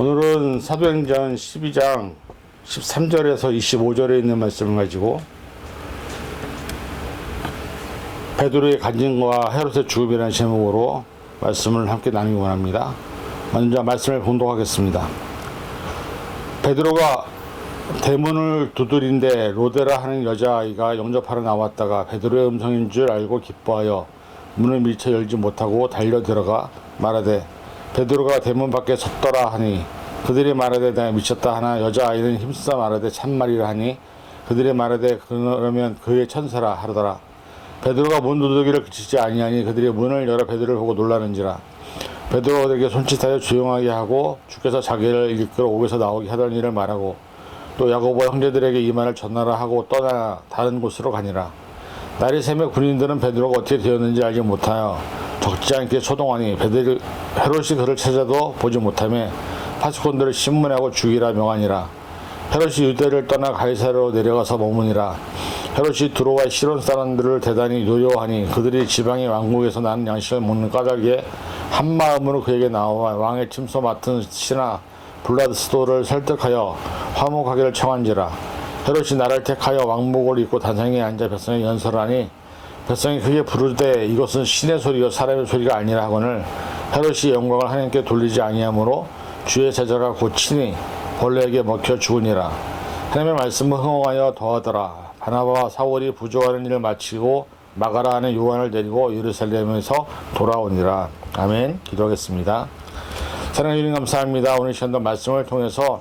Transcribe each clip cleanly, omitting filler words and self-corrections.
오늘은 사도행전 12장 13절에서 25절에 있는 말씀을 가지고 베드로의 간증과 헤롯의 죽음이라는 제목으로 말씀을 함께 나누기 원합니다. 먼저 말씀을 봉독하겠습니다. 베드로가 대문을 두드린데 로데라 하는 여자아이가 영접하러 나왔다가 베드로의 음성인 줄 알고 기뻐하여 문을 미처 열지 못하고 달려 들어가 말하되 베드로가 대문 밖에 섰더라 하니 그들이 말하되 내가 미쳤다 하나 여자아이는 힘써 말하되 참말이라 하니 그들이 말하되 그러면 그의 천사라 하더라. 베드로가 문 두드기를 그치지 아니하니 그들이 문을 열어 베드로를 보고 놀라는지라. 베드로가 그들에게 손짓하여 조용하게 하고 주께서 자기를 이끌어 옥에서 나오게 하던 일을 말하고 또 야고보 형제들에게 이 말을 전하라 하고 떠나 다른 곳으로 가니라. 날이 새며 군인들은 베드로가 어떻게 되었는지 알지 못하여 적지 않게 소동하니 헤롯이 그를 찾아도 보지 못하며 파수꾼들을 신문하고 죽이라 명하니라. 헤롯이 유대를 떠나 가이사르로 내려가서 머무니라. 헤롯이 두로와 시론 사람들을 대단히 노여워하니 그들이 지방의 왕국에서 나는 양식을 먹는 까닭에 한 마음으로 그에게 나와 왕의 침소 맡은 신하 블라스도를 설득하여 화목하기를 청한지라. 헤롯이 나를 택하여 왕복을 입고 단상에 앉아 백성에 연설하니 백성이 크게 부르되 이것은 신의 소리요 사람의 소리가 아니라 하거늘 헤롯이 영광을 하나님께 돌리지 아니하므로 주의 제자가 곧 친히 벌레에게 먹혀 죽으니라. 하나님의 말씀을 흥하여 더하더라. 바나바와 사울이 부조하는 일을 마치고 마가라 하는 요한을 데리고 예루살렘에서 돌아오니라. 아멘. 기도하겠습니다. 사랑해 주님 감사합니다. 오늘 시간도 말씀을 통해서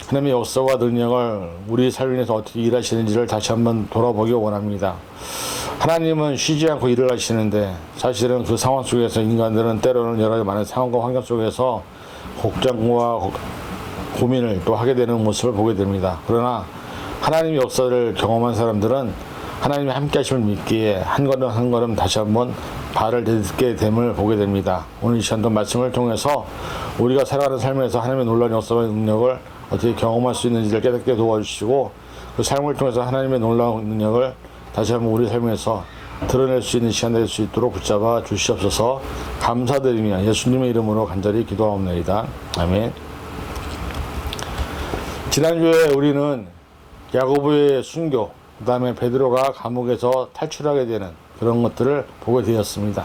하나님의 역사와 능력을 우리 삶에서 어떻게 일하시는지를 다시 한번 돌아보기 원합니다. 하나님은 쉬지 않고 일을 하시는데 사실은 그 상황 속에서 인간들은 때로는 여러 가지 많은 상황과 환경 속에서 걱정과 고민을 또 하게 되는 모습을 보게 됩니다. 그러나 하나님의 역사를 경험한 사람들은 하나님이 함께 하심을 믿기에 한 걸음 한 걸음 다시 한번 발을 딛게 됨을 보게 됩니다. 오늘 이 시간도 말씀을 통해서 우리가 살아가는 삶에서 하나님의 놀라운 역사와 능력을 어떻게 경험할 수 있는지를 깨닫게 도와주시고 그 삶을 통해서 하나님의 놀라운 능력을 다시 한번 우리 삶에서 드러낼 수 있는 시간 될 수 있도록 붙잡아 주시옵소서. 감사드리며 예수님의 이름으로 간절히 기도하옵나이다. 아멘. 지난주에 우리는 야고보의 순교, 그 다음에 베드로가 감옥에서 탈출하게 되는 그런 것들을 보게 되었습니다.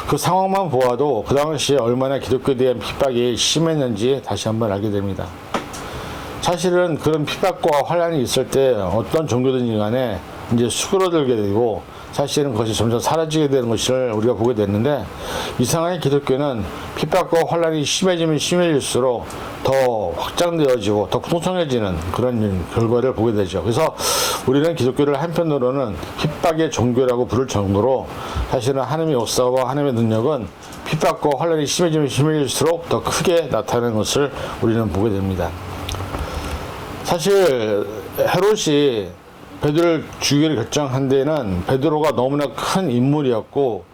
그 상황만 보아도 그 당시에 얼마나 기독교에 대한 핍박이 심했는지 다시 한번 알게 됩니다. 사실은 그런 핍박과 환란이 있을 때 어떤 종교든지 간에 이제 수그러들게 되고 사실은 그것이 점점 사라지게 되는 것을 우리가 보게 됐는데 이상하게 기독교는 핍박과 환란이 심해지면 심해질수록 더 확장되어지고 더 풍성해지는 그런 결과를 보게 되죠. 그래서 우리는 기독교를 한편으로는 핍박의 종교라고 부를 정도로 사실은 하나님의 역사와 하나님의 능력은 핍박과 환란이 심해지면 심해질수록 더 크게 나타나는 것을 우리는 보게 됩니다. 사실 헤롯이 베드로를 죽이기를 결정한 데에는 베드로가 너무나 큰 인물이었고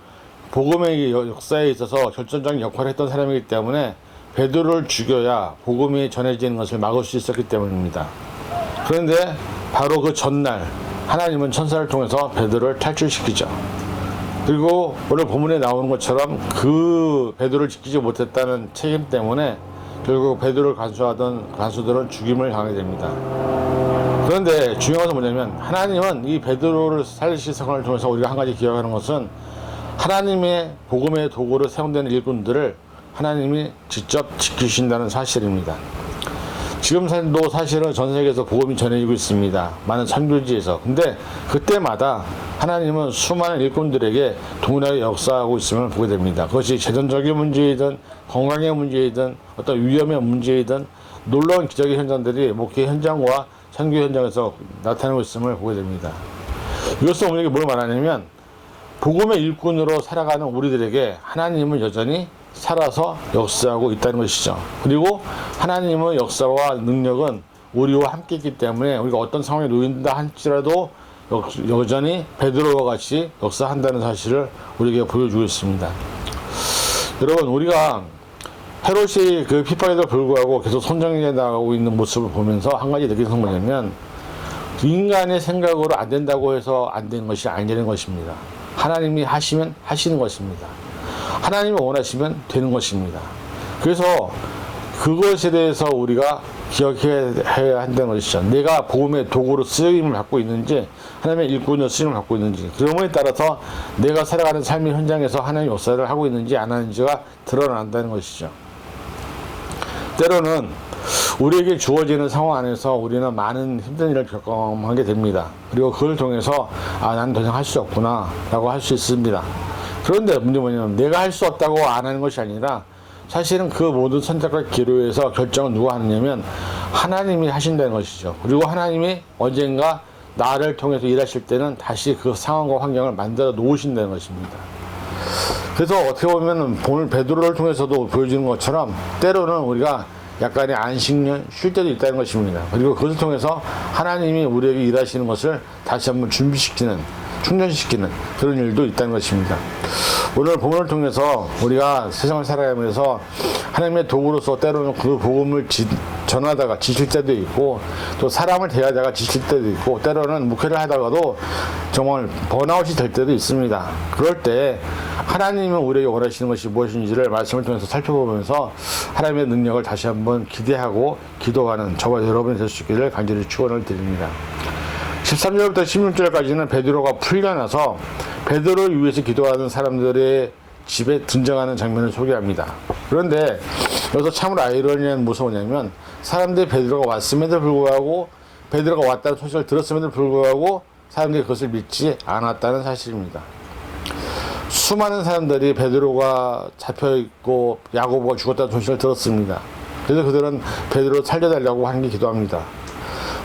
복음의 역사에 있어서 결정적인 역할을 했던 사람이기 때문에 베드로를 죽여야 복음이 전해지는 것을 막을 수 있었기 때문입니다. 그런데 바로 그 전날 하나님은 천사를 통해서 베드로를 탈출시키죠. 그리고 오늘 본문에 나오는 것처럼 그 베드로를 지키지 못했다는 책임 때문에 결국 베드로를 간수하던 간수들은 죽임을 당하게 됩니다. 그런데 중요한 것은 뭐냐면 하나님은 이 베드로를 살리실 사건을 통해서 우리가 한 가지 기억하는 것은 하나님의 복음의 도구로 사용되는 일꾼들을 하나님이 직접 지키신다는 사실입니다. 지금도 사실은 전 세계에서 복음이 전해지고 있습니다. 많은 선교지에서. 근데 그때마다 하나님은 수많은 일꾼들에게 동일하게 역사하고 있음을 보게 됩니다. 그것이 재정적인 문제이든 건강의 문제이든 어떤 위험의 문제이든 놀라운 기적의 현장들이 목회 현장과 선교 현장에서 나타나고 있음을 보게 됩니다. 이것은 우리에게 뭘 말하냐면 복음의 일꾼으로 살아가는 우리들에게 하나님은 여전히 살아서 역사하고 있다는 것이죠. 그리고 하나님의 역사와 능력은 우리와 함께 있기 때문에 우리가 어떤 상황에 놓인다 할지라도 여전히 베드로와 같이 역사한다는 사실을 우리에게 보여주고 있습니다. 여러분, 우리가 헤롯이 그 핍박에도 불구하고 계속 선정해 나가고 있는 모습을 보면서 한 가지 느끼는 건 뭐냐면 인간의 생각으로 안 된다고 해서 안 되는 것이 아니라는 것입니다. 하나님이 하시면 하시는 것입니다. 하나님이 원하시면 되는 것입니다. 그래서 그것에 대해서 우리가 기억해야 한다는 것이죠. 내가 복음의 도구로 쓰임을 받고 있는지, 하나님의 일꾼으로 쓰임을 받고 있는지, 그런 것에 따라서 내가 살아가는 삶의 현장에서 하나님의 역사를 하고 있는지 안 하는지가 드러난다는 것이죠. 때로는 우리에게 주어지는 상황 안에서 우리는 많은 힘든 일을 경험하게 됩니다. 그리고 그걸 통해서 나는 더 이상 할 수 없구나 라고 할 수 있습니다. 그런데 문제는 뭐냐면 내가 할 수 없다고 안 하는 것이 아니라 사실은 그 모든 선택과 기로에서 결정은 누가 하느냐면 하나님이 하신다는 것이죠. 그리고 하나님이 언젠가 나를 통해서 일하실 때는 다시 그 상황과 환경을 만들어 놓으신다는 것입니다. 그래서 어떻게 보면 오늘 베드로를 통해서도 보여주는 것처럼 때로는 우리가 약간의 안식년, 쉴 때도 있다는 것입니다. 그리고 그것을 통해서 하나님이 우리에게 일하시는 것을 다시 한번 준비시키는, 충전시키는 그런 일도 있다는 것입니다. 오늘 복음을 통해서 우리가 세상을 살아가면서 하나님의 도구로서 때로는 그 복음을 전하다가 지칠 때도 있고, 또 사람을 대하다가 지칠 때도 있고, 때로는 목회를 하다가도 정말 번아웃이 될 때도 있습니다. 그럴 때 하나님은 우리에게 원하시는 것이 무엇인지를 말씀을 통해서 살펴보면서 하나님의 능력을 다시 한번 기대하고 기도하는 저와 여러분이 될 수 있기를 간절히 축원을 드립니다. 13절부터 16절까지는 베드로가 풀려나서 베드로를 위해서 기도하는 사람들의 집에 등장하는 장면을 소개합니다. 그런데 여기서 참으로 아이러니한 모습이 뭐냐면 사람들이 베드로가 왔음에도 불구하고, 베드로가 왔다는 소식을 들었음에도 불구하고 사람들이 그것을 믿지 않았다는 사실입니다. 수많은 사람들이 베드로가 잡혀있고 야고보가 죽었다는 소식을 들었습니다. 그래서 그들은 베드로를 살려달라고 하는 게 기도합니다.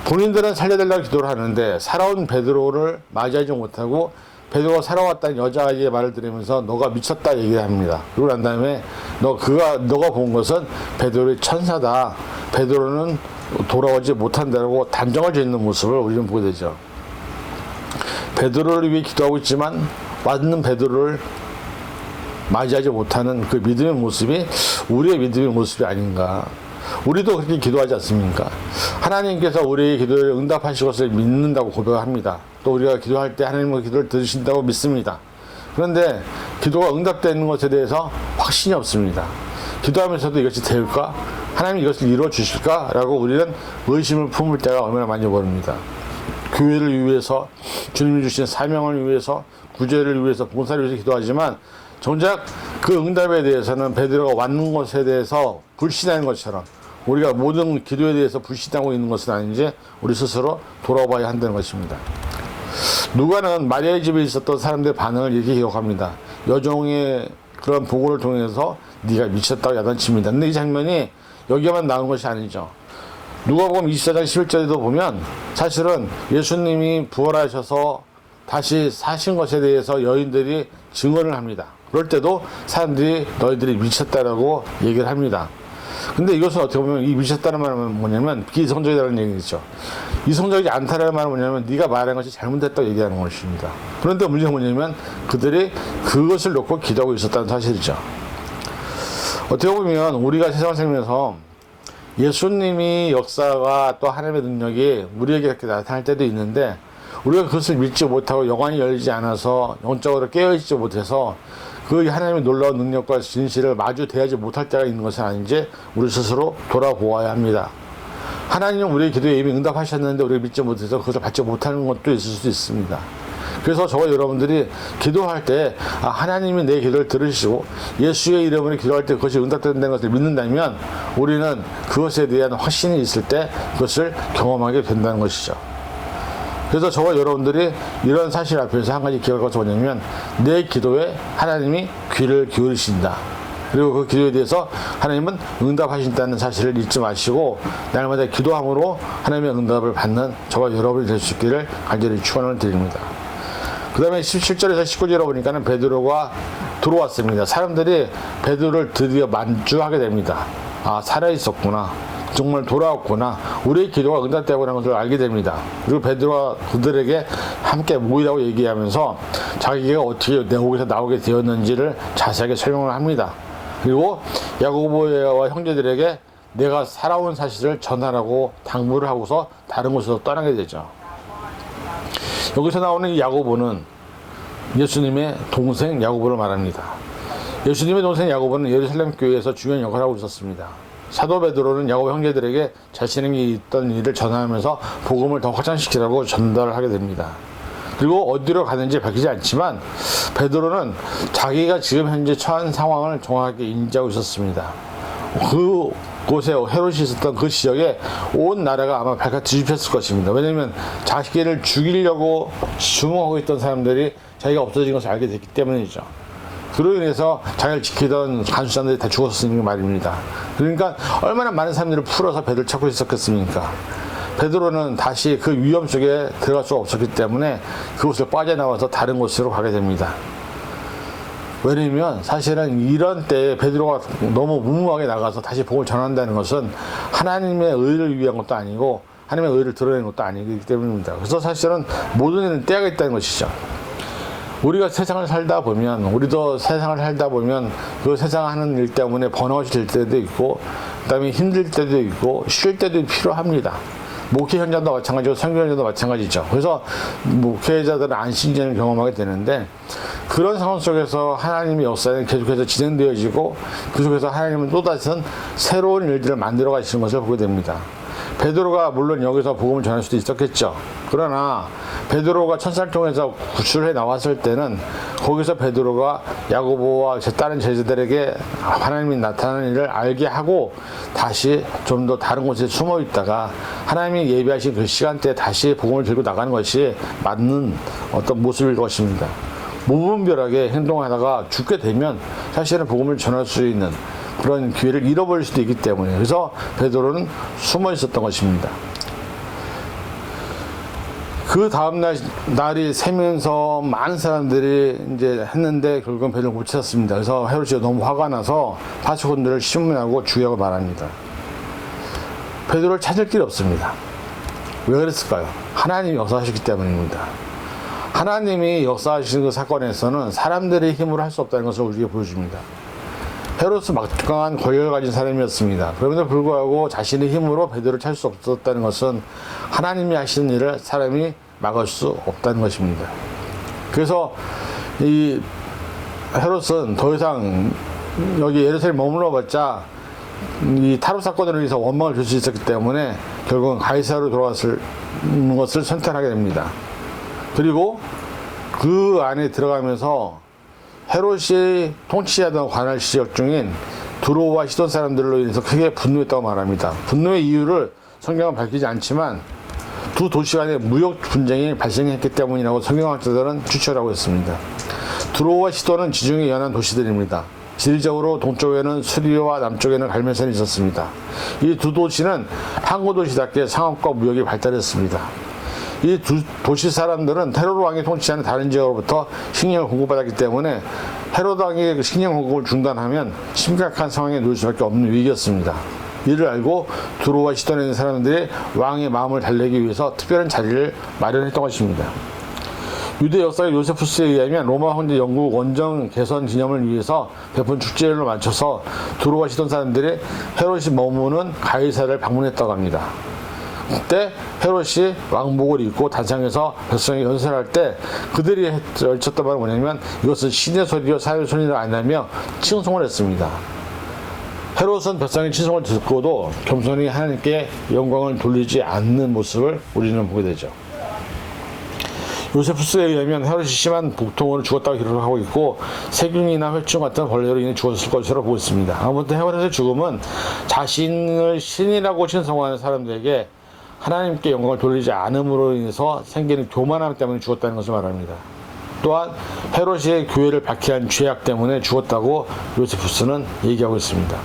본인들은 살려달라고 기도를 하는데 살아온 베드로를 맞이하지 못하고 베드로가 살아왔다는 여자아이의 말을 들으면서 너가 미쳤다 얘기를 합니다. 그러고 난 다음에 너가 본 것은 베드로의 천사다. 베드로는 돌아오지 못한다고 단정을 짓는 모습을 우리는 보게 되죠. 베드로를 위해 기도하고 있지만 왔는 베드로를 맞이하지 못하는 그 믿음의 모습이 우리의 믿음의 모습이 아닌가. 우리도 그렇게 기도하지 않습니까? 하나님께서 우리의 기도를 응답하실 것을 믿는다고 고백합니다. 또 우리가 기도할 때 하나님의 기도를 들으신다고 믿습니다. 그런데 기도가 응답되는 것에 대해서 확신이 없습니다. 기도하면서도 이것이 될까? 하나님이 이것을 이루어 주실까? 라고 우리는 의심을 품을 때가 얼마나 많이 모릅니다. 교회를 위해서, 주님이 주신 사명을 위해서, 구제를 위해서, 봉사를 위해서 기도하지만 정작 그 응답에 대해서는 베드로가 왔는 것에 대해서 불신하는 것처럼 우리가 모든 기도에 대해서 불신하고 있는 것은 아닌지 우리 스스로 돌아봐야 한다는 것입니다. 누가는 마리아의 집에 있었던 사람들의 반응을 이렇게 기록합니다. 여종의 그런 보고를 통해서 네가 미쳤다고 야단칩니다. 근데 이 장면이 여기에만 나온 것이 아니죠. 누가복음 24장 11절에도 보면 사실은 예수님이 부활하셔서 다시 사신 것에 대해서 여인들이 증언을 합니다. 그럴 때도 사람들이 너희들이 미쳤다라고 얘기를 합니다. 근데 이것은 어떻게 보면 이 미쳤다는 말은 뭐냐면 비이성적이라는 얘기죠. 이성적이지 않다는 말은 뭐냐면 네가 말한 것이 잘못됐다고 얘기하는 것입니다. 그런데 문제는 뭐냐면 그들이 그것을 놓고 기도하고 있었다는 사실이죠. 어떻게 보면 우리가 세상을 살면서 예수님이 역사가 또 하나님의 능력이 우리에게 이렇게 나타날 때도 있는데 우리가 그것을 믿지 못하고 영안이 열리지 않아서 영적으로 깨어있지 못해서 그 하나님의 놀라운 능력과 진실을 마주 대하지 못할 때가 있는 것은 아닌지 우리 스스로 돌아보아야 합니다. 하나님은 우리의 기도에 이미 응답하셨는데 우리가 믿지 못해서 그것을 받지 못하는 것도 있을 수도 있습니다. 그래서 저와 여러분들이 기도할 때 하나님이 내 기도를 들으시고 예수의 이름으로 기도할 때 그것이 응답된다는 것을 믿는다면 우리는 그것에 대한 확신이 있을 때 그것을 경험하게 된다는 것이죠. 그래서 저와 여러분들이 이런 사실 앞에서 한 가지 기억할 것이 뭐냐면 내 기도에 하나님이 귀를 기울이신다. 그리고 그 기도에 대해서 하나님은 응답하신다는 사실을 잊지 마시고 날마다 기도함으로 하나님의 응답을 받는 저와 여러분이 될 수 있기를 간절히 축원을 드립니다. 그 다음에 17절에서 19절에 보니까는 베드로가 들어왔습니다. 사람들이 베드로를 드디어 만주하게 됩니다. 살아있었구나. 정말 돌아왔구나. 우리의 기도가 응답되고 하는 것을 알게 됩니다. 그리고 베드로가 그들에게 함께 모이라고 얘기하면서 자기가 어떻게 내옥에서 나오게 되었는지를 자세하게 설명을 합니다. 그리고 야고보와 형제들에게 내가 살아온 사실을 전하라고 당부를 하고서 다른 곳으로 떠나게 되죠. 여기서 나오는 이 야고보는 예수님의 동생 야고보를 말합니다. 예수님의 동생 야고보는 예루살렘 교회에서 중요한 역할을 하고 있었습니다. 사도 베드로는 야고보 형제들에게 자신에게 있던 일을 전하면서 복음을 더 확장시키라고 전달을 하게 됩니다. 그리고 어디로 가는지 밝히지 않지만 베드로는 자기가 지금 현재 처한 상황을 정확하게 인지하고 있었습니다. 그곳에 헤롯이 있었던 그 지역에 온 나라가 아마 발칵 뒤집혔을 것입니다. 왜냐하면 자기를 죽이려고 주목하고 있던 사람들이 자기가 없어진 것을 알게 됐기 때문이죠. 그로 인해서 자기를 지키던 간수장들이 다 죽었으니 말입니다. 그러니까 얼마나 많은 사람들을 풀어서 베드로를 찾고 있었겠습니까? 베드로는 다시 그 위험 속에 들어갈 수가 없었기 때문에 그곳을 빠져나와서 다른 곳으로 가게 됩니다. 왜냐면 사실은 이런 때에 베드로가 너무 무모하게 나가서 다시 복음을 전한다는 것은 하나님의 의를 위한 것도 아니고 하나님의 의를 드러내는 것도 아니기 때문입니다. 그래서 사실은 모든 일은 때가 있다는 것이죠. 우리가 세상을 살다 보면, 우리도 세상을 살다 보면 그 세상 하는 일 때문에 번아웃이 될 때도 있고, 그 다음에 힘들 때도 있고, 쉴 때도 필요합니다. 목회 현장도 마찬가지고 선교 현장도 마찬가지죠. 그래서 목회자들은 안식년을 경험하게 되는데, 그런 상황 속에서 하나님의 역사는 계속해서 진행되어지고, 그 속에서 하나님은 또다시 새로운 일들을 만들어 가시는 것을 보게 됩니다. 베드로가 물론 여기서 복음을 전할 수도 있었겠죠. 그러나 베드로가 천사를 통해서 구출해 나왔을 때는 거기서 베드로가 야고보와 다른 제자들에게 하나님이 나타나는 일을 알게 하고 다시 좀 더 다른 곳에 숨어 있다가 하나님이 예비하신 그 시간대에 다시 복음을 들고 나가는 것이 맞는 어떤 모습일 것입니다. 무분별하게 행동하다가 죽게 되면 사실은 복음을 전할 수 있는 그런 기회를 잃어버릴 수도 있기 때문에, 그래서 베드로는 숨어 있었던 것입니다. 그 다음날 날이 새면서 많은 사람들이 이제 했는데 결국은 베드로를 못 찾았습니다. 그래서 헤롯이 너무 화가 나서 파수꾼들을 신문하고 주의하고 말합니다. 베드로를 찾을 길이 없습니다. 왜 그랬을까요? 하나님이 역사하셨기 때문입니다. 하나님이 역사하시는 그 사건에서는 사람들의 힘으로 할 수 없다는 것을 우리에게 보여줍니다. 헤롯은 막강한 권력을 가진 사람이었습니다. 그럼에도 불구하고 자신의 힘으로 베드로를 찾을 수 없었다는 것은 하나님이 하시는 일을 사람이 막을 수 없다는 것입니다. 그래서 이 헤롯은 더 이상 여기 예루살렘에 머물러봤자 이 타로 사건으로 인해서 원망을 줄 수 있었기 때문에 결국은 가이사르로 돌아갔을 것을 선택하게 됩니다. 그리고 그 안에 들어가면서 헤롯이 통치하던 관할 지역 중인 두로와 시돈 사람들로 인해서 크게 분노했다고 말합니다. 분노의 이유를 성경은 밝히지 않지만 두 도시 간의 무역 분쟁이 발생했기 때문이라고 성경학자들은 추측하고 있습니다. 두로와 시돈은 지중해 연안 도시들입니다. 지리적으로 동쪽에는 수리와 남쪽에는 갈멜산이 있었습니다. 이 두 도시는 항구 도시답게 상업과 무역이 발달했습니다. 이 두 도시 사람들은 헤롯 왕이 통치하는 다른 지역으로부터 식량을 공급받았기 때문에 헤롯 왕이 식량 공급을 중단하면 심각한 상황에 놓일 수밖에 없는 위기였습니다. 이를 알고 두로와 시돈에 있는 사람들이 왕의 마음을 달래기 위해서 특별한 자리를 마련했던 것입니다. 유대 역사의 요세푸스에 의하면 로마 황제 영국 원정 개선 기념을 위해서 베푼 축제를 맞춰서 두로와 시돈 사람들이 헤롯이 머무는 가이사를 방문했다고 합니다. 그때 헤롯이 왕복을 입고 단상에서 백성이 연설할 때 그들이 외쳤던 말은 뭐냐면 이것은 신의 소리요 사람의 소리를 안 하며 칭송을 했습니다. 헤롯은 백성의 칭송을 듣고도 겸손히 하나님께 영광을 돌리지 않는 모습을 우리는 보게 되죠. 요세푸스에 의하면 헤롯이 심한 복통으로 죽었다고 기록을 하고 있고 세균이나 회충 같은 벌레로 인해 죽었을 것으로 보고 있습니다. 아무튼 헤롯의 죽음은 자신을 신이라고 신성하는 사람들에게 하나님께 영광을 돌리지 않음으로 인해서 생기는 교만함 때문에 죽었다는 것을 말합니다. 또한 헤롯이 교회를 박해한 죄악 때문에 죽었다고 요세푸스는 얘기하고 있습니다.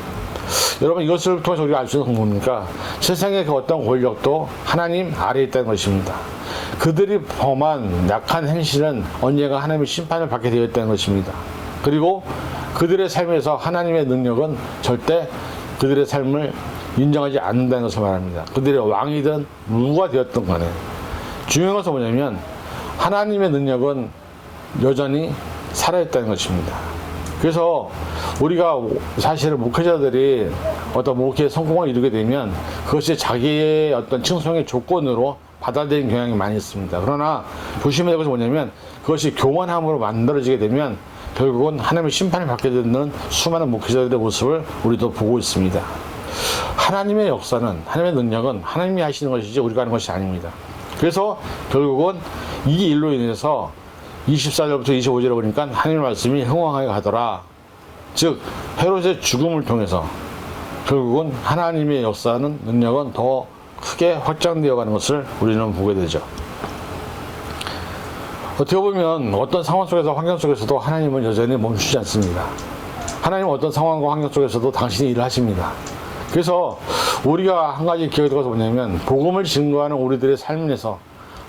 여러분, 이것을 통해서 우리가 알 수 있는 건 뭡니까? 세상의 그 어떤 권력도 하나님 아래에 있다는 것입니다. 그들이 범한 약한 행실은 언젠가 하나님의 심판을 받게 되어 있다는 것입니다. 그리고 그들의 삶에서 하나님의 능력은 절대 그들의 삶을 인정하지 않는다는 것을 말합니다. 그들의 왕이든 누가 되었든 간에 중요한 것은 뭐냐면 하나님의 능력은 여전히 살아있다는 것입니다. 그래서 우리가 사실은 목회자들이 어떤 목회의 성공을 이루게 되면 그것이 자기의 어떤 칭송의 조건으로 받아들이는 경향이 많이 있습니다. 그러나 조심해야 될 것은 뭐냐면 그것이 교만함으로 만들어지게 되면 결국은 하나님의 심판을 받게 되는 수많은 목회자들의 모습을 우리도 보고 있습니다. 하나님의 역사는, 하나님의 능력은 하나님이 하시는 것이지 우리가 하는 것이 아닙니다. 그래서 결국은 이 일로 인해서 24절부터 25절에 보니까 하나님의 말씀이 흥왕하게 가더라. 즉 헤롯의 죽음을 통해서 결국은 하나님의 역사는, 능력은 더 크게 확장되어 가는 것을 우리는 보게 되죠. 어떻게 보면 어떤 상황 속에서, 환경 속에서도 하나님은 여전히 멈추지 않습니다. 하나님은 어떤 상황과 환경 속에서도 당신이 일을 하십니다. 그래서 우리가 한 가지 기억이 들어서 뭐냐면, 복음을 증거하는 우리들의 삶에서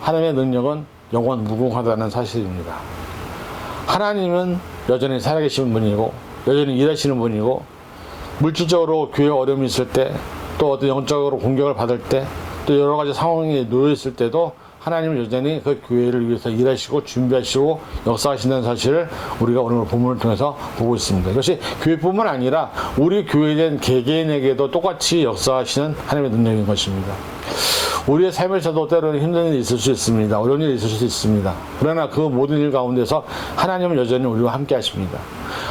하나님의 능력은 영원 무궁하다는 사실입니다. 하나님은 여전히 살아계신 분이고 여전히 일하시는 분이고, 물질적으로 교회에 어려움이 있을 때, 또 어떤 영적으로 공격을 받을 때, 또 여러 가지 상황에 놓여 있을 때도 하나님은 여전히 그 교회를 위해서 일하시고 준비하시고 역사하신다는 사실을 우리가 오늘 본문을 통해서 보고 있습니다. 이것이 교회뿐만 아니라 우리 교회된 개개인에게도 똑같이 역사하시는 하나님의 능력인 것입니다. 우리의 삶에서도 때로는 힘든 일이 있을 수 있습니다. 어려운 일이 있을 수 있습니다. 그러나 그 모든 일 가운데서 하나님은 여전히 우리와 함께 하십니다.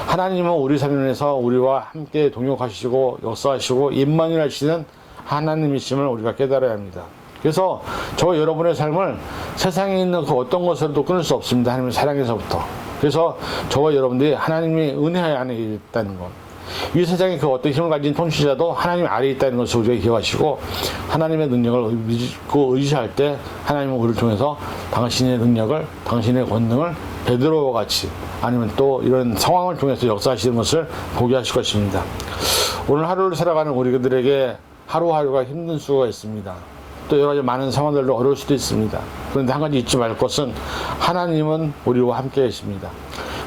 하나님은 우리 삶에서 우리와 함께 동역하시고 역사하시고 임만을 하시는 하나님이심을 우리가 깨달아야 합니다. 그래서 저와 여러분의 삶을 세상에 있는 그 어떤 것으로도 끊을 수 없습니다. 하나님의 사랑에서부터. 그래서 저와 여러분들이 하나님의 은혜 안에 있다는 것, 이 세상에 그 어떤 힘을 가진 통치자도 하나님 아래에 있다는 것을 우리가 기억하시고, 하나님의 능력을 믿고 의지할 때 하나님은 우리를 통해서 당신의 능력을, 당신의 권능을 베드로와 같이, 아니면 또 이런 상황을 통해서 역사하시는 것을 보게 하실 것입니다. 오늘 하루를 살아가는 우리들에게 하루하루가 힘든 수가 있습니다. 또 여러 가지 많은 상황들로 어려울 수도 있습니다. 그런데 한 가지 잊지 말 것은, 하나님은 우리와 함께 계십니다.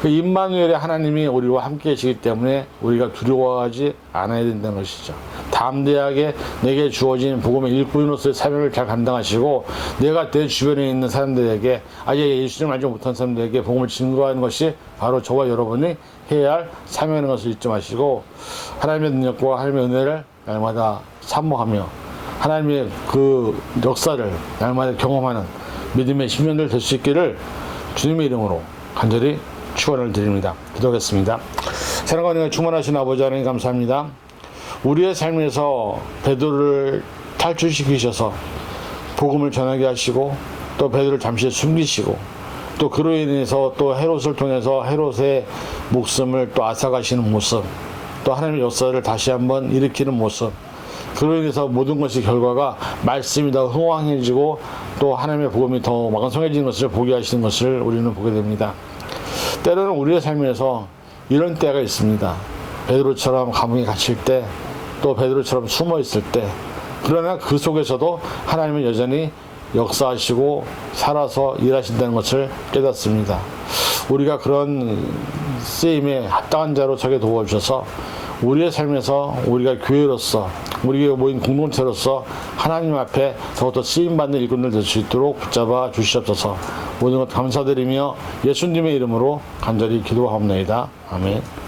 그 임마누엘의 하나님이 우리와 함께 계시기 때문에 우리가 두려워하지 않아야 된다는 것이죠. 담대하게 내게 주어진 복음의 일꾼으로서의 사명을 잘 감당하시고, 내가 내 주변에 있는 사람들에게, 아직 예수님을 알지 못한 사람들에게 복음을 증거하는 것이 바로 저와 여러분이 해야 할 사명인 것을 잊지 마시고, 하나님의 능력과 하나님의 은혜를 날마다 사모하며 하나님의 그 역사를 날마다 경험하는 믿음의 신년들 될 수 있기를 주님의 이름으로 간절히 축원을 드립니다. 기도하겠습니다. 사랑과 은혜가 충만하신 아버지 하나님, 감사합니다. 우리의 삶에서 베드로를 탈출시키셔서 복음을 전하게 하시고, 또 베드로를 잠시 숨기시고, 또 그로 인해서 또 헤롯을 통해서 헤롯의 목숨을 또 앗아가시는 모습, 또 하나님의 역사를 다시 한번 일으키는 모습, 그로 인해서 모든 것이 결과가 말씀이 더 흥왕해지고 또 하나님의 복음이 더 왕성해지는 것을 보게 하시는 것을 우리는 보게 됩니다. 때로는 우리의 삶에서 이런 때가 있습니다. 베드로처럼 감옥에 갇힐 때, 또 베드로처럼 숨어 있을 때, 그러나 그 속에서도 하나님은 여전히 역사하시고 살아서 일하신다는 것을 깨닫습니다. 우리가 그런 쓰임에 합당한 자로 서게 도와주셔서 우리의 삶에서 우리가 교회로서, 우리가 모인 공동체로서 하나님 앞에 더욱더 쓰임받는 일꾼들 될 수 있도록 붙잡아 주시옵소서. 모든 것 감사드리며 예수님의 이름으로 간절히 기도하옵나이다. 아멘.